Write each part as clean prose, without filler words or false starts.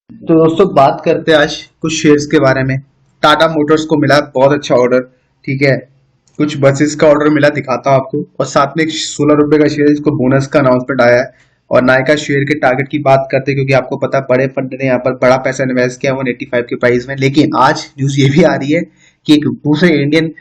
तो दोस्तों बात करते हैं आज कुछ शेयर्स के बारे में। टाटा मोटर्स को मिला बहुत अच्छा ऑर्डर। ठीक है, कुछ बसेस का ऑर्डर मिला, दिखाता हूँ आपको। और साथ में एक 16 रुपए का शेयर जिसको बोनस का अनाउंसमेंट आया है। और नायका शेयर के टारगेट की बात करते हैं, क्योंकि आपको पता है बड़े फंड ने यहाँ पर बड़ा पैसा इन्वेस्ट किया 185 के प्राइस में। लेकिन आज न्यूज ये भी आ रही है कि एक दूसरे इंडियन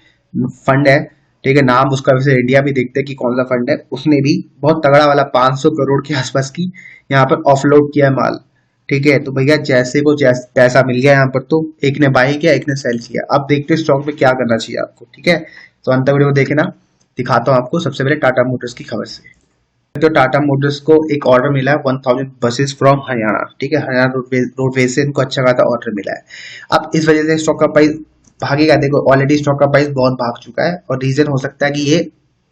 फंड है, ठीक है, नाम उसका वैसे इंडिया में देखते हैं कि कौन सा फंड है, उसने भी बहुत तगड़ा वाला 500 करोड़ के आसपास की यहाँ पर ऑफलोड किया है माल। ठीक है, तो भैया जैसे को जैसे पैसा मिल गया यहाँ पर, तो एक ने बाई किया, एक ने सेल किया। अब देखते हैं स्टॉक में क्या करना चाहिए आपको। ठीक है, तो अंत वीडियो को देखना। दिखाता हूँ आपको सबसे पहले टाटा मोटर्स की खबर से। तो टाटा मोटर्स को एक ऑर्डर मिला है 1000 बसेस फ्रॉम हरियाणा। ठीक है, हरियाणा रोडवेज से इनको अच्छा खासा ऑर्डर मिला है। अब इस वजह से स्टॉक का प्राइस भागेगा। देखो ऑलरेडी स्टॉक का प्राइस बहुत भाग चुका है, और रीजन हो सकता है कि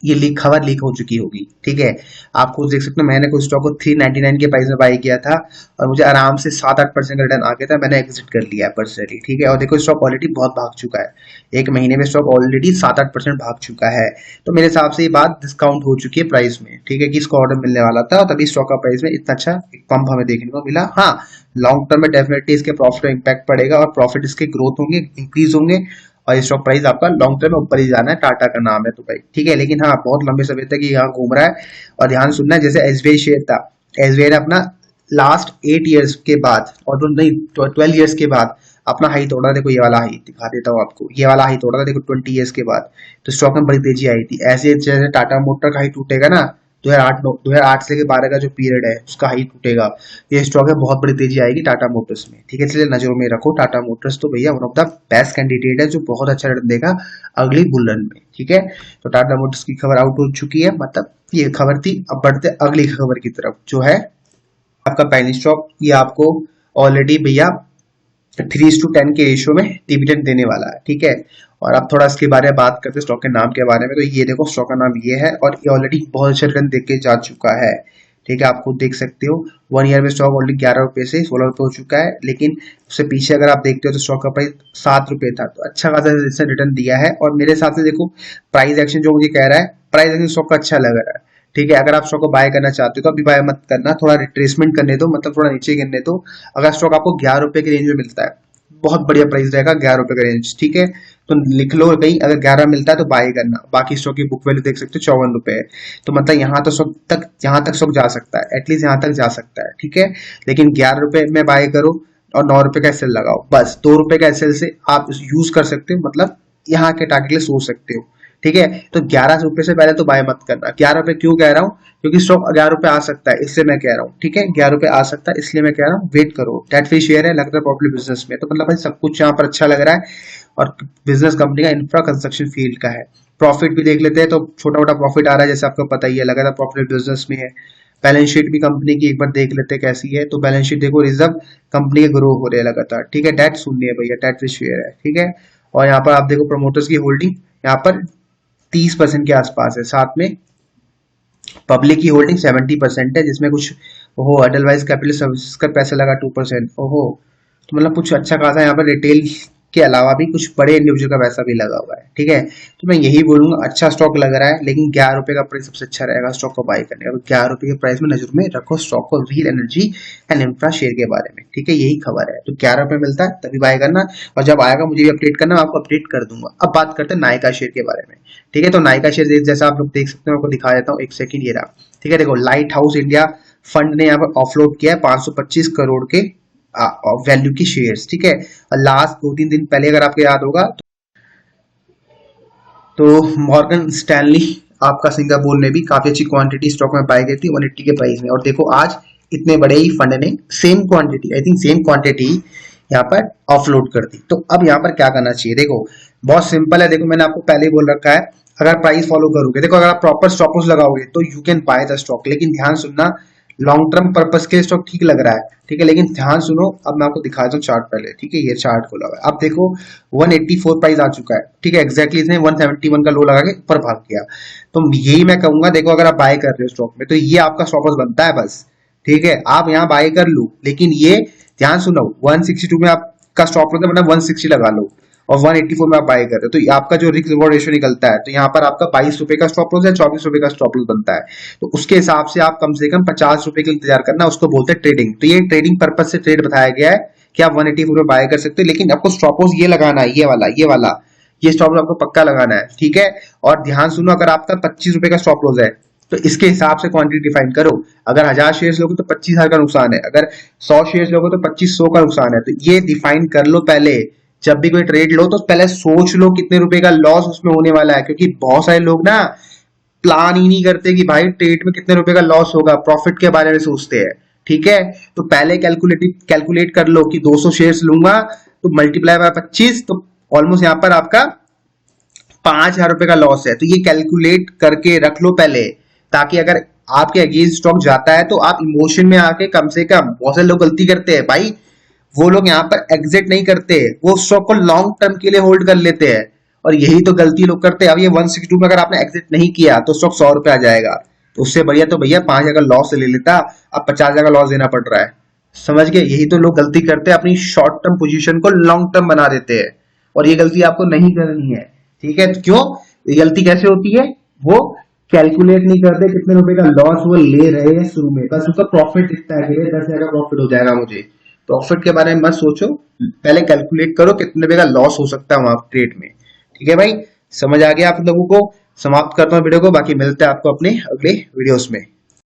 ये लीक खबर लीक हो चुकी होगी। ठीक है, आप खुद देख सकते हो, मैंने कुछ स्टॉक को 399 के प्राइस में बाई किया था, और मुझे आराम से 7-8% का रिटर्न आ गया था। मैंने एग्जिट कर लिया पर्सनली। ठीक है, और देखो स्टॉक ऑलरेडी बहुत भाग चुका है। एक महीने में स्टॉक ऑलरेडी 7-8% भाग चुका है। तो मेरे हिसाब से ये बात डिस्काउंट हो चुकी है प्राइस में। ठीक है, कि इसको ऑर्डर मिलने वाला था, और तभी स्टॉक का प्राइस में इतना अच्छा एक पंप हमें देखने को मिला। हाँ, लॉन्ग टर्म में डेफिनेटली इसके प्रॉफिट में इम्पैक्ट पड़ेगा, और प्रॉफिट इसके ग्रोथ होंगे, इंक्रीज होंगे, और स्टॉक प्राइस आपका लॉन्ग टर्म में ऊपर ही जाना है। टाटा का नाम है तो भाई ठीक है। लेकिन हाँ, बहुत लंबे समय तक ये यहाँ घूम रहा है। और ध्यान सुनना है, जैसे एसबीआई शेयर था, एसबीआई ने अपना लास्ट 8 ईयर्स के बाद, और तो नहीं 12 ईयर्स के बाद अपना हाई तोड़ा। देखो ये वाला हाई दिखा देता हूँ आपको, ये वाला हाई तोड़ा था देखो 20 ईयर्स के बाद। तो स्टॉक में बड़ी तेजी आई थी। ऐसे जैसे टाटा मोटर का हाई टूटेगा ना, 2008 से 12 का जो पीरियड है उसका हाई टूटेगा, ये स्टॉक है, बहुत बड़ी तेजी आएगी टाटा मोटर्स में। ठीक है, इसलिए नजरों में रखो टाटा मोटर्स। तो भैया one of the best candidate है, जो बहुत अच्छा रिटर्न देगा अगली बुल रन में। ठीक है, तो टाटा मोटर्स की खबर आउट हो चुकी है, मतलब ये खबर थी। अब बढ़ते अगली खबर की तरफ, जो है आपका पहली स्टॉक। ये आपको ऑलरेडी भैया 3:10 के रेशियो में डिविडेंड देने वाला है। ठीक है, और अब थोड़ा इसके बारे में बात करते हैं, स्टॉक के नाम के बारे में। तो ये देखो स्टॉक का नाम ये है, और ये ऑलरेडी बहुत अच्छा रिटर्न देख के जा चुका है। ठीक है, आप खुद देख सकते हो 1 ईयर में स्टॉक ऑलरेडी 11 रुपए से 16 रुपए हो चुका है। लेकिन उससे पीछे अगर आप देखते हो तो स्टॉक का प्राइस 7 रुपए था, तो अच्छा खासा इसने रिटर्न दिया है। और मेरे हिसाब से देखो प्राइस एक्शन जो मुझे कह रहा है, प्राइस एक्शन स्टॉक का अच्छा लग रहा है। ठीक है, अगर आप स्टॉक को बाय करना चाहते हो तो अभी बाय मत करना, थोड़ा रिट्रेसमेंट करने दो, मतलब थोड़ा नीचे गिरने दो। अगर स्टॉक आपको 11 रुपए की रेंज में मिलता है, बहुत बढ़िया प्राइस रहेगा 11 रुपए का रेंज। ठीक है, तो लिख लो कहीं, अगर 11 मिलता है तो बाय करना। बाकी स्टॉक की बुक वैल्यू देख सकते हो 54 रुपए है। तो मतलब यहाँ तक स्टॉक जा सकता है, एटलीस्ट यहाँ तक जा सकता है। ठीक है, लेकिन 11 रुपए में बाय करो, और 9 रुपए का एसएल लगाओ, बस 2 रुपए का एसएल से आप यूज कर सकते हो, मतलब यहाँ के टारगेट के लिए सोच सकते हो। ठीक है, तो 11 रुपए से पहले तो बाय मत करना। 11 रुपए क्यों कह रहा हूँ, क्योंकि स्टॉक 11 रुपए आ सकता है, इसलिए मैं कह रहा हूँ। ठीक है, 11 रुपए आ सकता है, इसलिए मैं कह रहा हूँ वेट करो। डेट फ्री शेयर है, लगता है प्रॉपर्टी बिजनेस में, तो मतलब भाई सब कुछ यहाँ पर अच्छा लग रहा है। और बिजनेस कंपनी का इंफ्रा कंस्ट्रक्शन फील्ड का है। प्रॉफिट भी देख लेते हैं, तो छोटा मोटा प्रॉफिट आ रहा है, जैसे आपको पता ही है, लगा था प्रॉपर्टी बिजनेस में है। बैलेंस शीट भी कंपनी की एक बार देख लेते हैं कैसी है। तो बैलेंस शीट देखो, रिजर्व कंपनी के ग्रो हो रहे हैं लगातार। ठीक है, डेट शून्य है भैया, डेट फ्री शेयर है। ठीक है, और यहाँ पर आप देखो प्रमोटर्स की होल्डिंग यहाँ पर 30% के आसपास है। साथ में पब्लिक की होल्डिंग 70% है, जिसमें कुछ ओहो अडलवाइज कैपिटल सर्विसेज का पैसा लगा 2%। ओहो, तो मतलब कुछ अच्छा खासा यहाँ पर रिटेल के अलावा भी कुछ बड़े इंडिविजुअल का पैसा भी लगा हुआ है। ठीक है, तो मैं यही बोलूंगा, अच्छा स्टॉक लग रहा है, लेकिन 11 रुपए का प्राइस सबसे अच्छा रहेगा स्टॉक को बाय करने का। 11 रुपए के प्राइस में नजर में रखो स्टॉक को, wheel energy and infra share के बारे में। ठीक है, यही खबर है। तो 11 रुपए मिलता है तभी बाय करना, और जब आएगा मुझे भी अपडेट करना, मैं आपको अपडेट कर दूंगा। अब बात करते हैं नायका शेयर के बारे में। ठीक है, तो नायका शेयर जैसा आप लोग देख सकते हैं, आपको दिखा देता हूँ, एक सेकंड, ये रहा। ठीक है, देखो लाइट हाउस इंडिया फंड ने यहाँ पर ऑफलोड किया है 525 करोड़ के वैल्यू की शेयर्स। ठीक है, और लास्ट 2-3 दिन पहले अगर आपको याद होगा, तो मॉर्गन स्टैनली आपका सिंगापुर ने भी काफी अच्छी क्वांटिटी स्टॉक में बाय की थी 180 के प्राइस में। और देखो आज इतने बड़े ही फंड ने same quantity, I think same quantity यहाँ पर ऑफलोड कर दी। तो अब यहाँ पर क्या करना चाहिए, देखो बहुत सिंपल है। देखो मैंने आपको पहले ही बोल रखा है, अगर प्राइस फॉलो करोगे, देखो अगर आप प्रॉपर स्टॉप लॉस लगाओगे तो you can by the stock. लेकिन ध्यान सुनना, लॉन्ग टर्म पर्पस के स्टॉक ठीक लग रहा है। ठीक है, लेकिन ध्यान सुनो, अब मैं आपको दिखाता हूँ चार्ट पहले। ठीक है, ये चार्ट खोला हुआ है, आप देखो 184 प्राइस आ चुका है। ठीक है, एग्जैक्टली इसने 171 का लो लगा के ऊपर भाग गया। तो यही मैं कहूंगा, देखो अगर आप बाय कर रहे हो स्टॉक में, तो ये आपका स्टॉप लॉस बनता है बस। ठीक है, आप यहाँ बाय कर लो, लेकिन ये ध्यान सुनो 162 में आपका स्टॉप लॉस है, मतलब 160 लगा लो। और 184 में आप बाय कर रहे हो, तो आपका जो रिस्क रिवॉर्ड रेशियो निकलता है, तो यहाँ पर आपका 22 रुपए का स्टॉप लॉस है, 24 रुपए का स्टॉप लॉस बनता है। तो उसके हिसाब से आप कम से कम 50 रुपए के इंतजार करना, उसको बोलते हैं ट्रेडिंग। तो ये ट्रेडिंग पर्पज से ट्रेड बताया गया है कि आप 184 में बाय कर सकते हो, लेकिन आपको स्टॉप लॉस ये लगाना है, ये वाला ये स्टॉप लॉस आपको पक्का लगाना है, ठीक है। और ध्यान सुनो, अगर आपका 25 रुपए का स्टॉप लॉस है तो इसके हिसाब से क्वांटिटी डिफाइन करो। अगर 1000 शेयर लोगे तो 25,000 का नुकसान है, अगर 100 शेयर लोगे तो 2500 का नुकसान है। तो ये डिफाइन कर लो पहले, जब भी कोई ट्रेड लो तो पहले सोच लो कितने रुपए का लॉस उसमें होने वाला है, क्योंकि बहुत सारे लोग ना प्लान ही नहीं करते कि भाई ट्रेड में कितने रुपए का लॉस होगा, प्रॉफिट के बारे में सोचते हैं, ठीक है। तो पहले कैलकुलेट कर लो कि 200 शेयर्स लूंगा तो मल्टीप्लाई बाय 25, तो ऑलमोस्ट यहाँ पर आपका 5,000 रुपए का लॉस है। तो ये कैलकुलेट करके रख लो पहले, ताकि अगर आपके अगेंस्ट स्टॉक जाता है तो आप इमोशन में आके कम से कम, बहुत से लोग गलती करते हैं भाई, वो लोग यहाँ पर एग्जिट नहीं करते, वो स्टॉक को लॉन्ग टर्म के लिए होल्ड कर लेते हैं, और यही तो गलती लोग करते हैं। अब ये 162 में अगर आपने एग्जिट नहीं किया तो स्टॉक 100 रुपए आ जाएगा, तो उससे बढ़िया तो भैया 5,000 का लॉस ले लेता, अब 50,000 का लॉस देना पड़ रहा है। समझ गए, यही तो लोग गलती करते हैं, अपनी शॉर्ट टर्म पोजीशन को लॉन्ग टर्म बना देते हैं, और ये गलती आपको नहीं करनी है, ठीक है। तो क्यों, ये गलती कैसे होती है, वो कैलकुलेट नहीं करते कितने रुपए का लॉस वो ले रहे हैं शुरू में, बस उसका प्रॉफिट दिखता है कि 10,000 का प्रॉफिट हो जाएगा मुझे। प्रॉफिट के बारे में मत सोचो, पहले कैलकुलेट करो कितने रुपए का लॉस हो सकता है वहां ट्रेड में, ठीक है भाई। समझ आ गया आप लोगों को। समाप्त करता हूँ वीडियो को, बाकी मिलते हैं आपको अपने अगले वीडियोस में।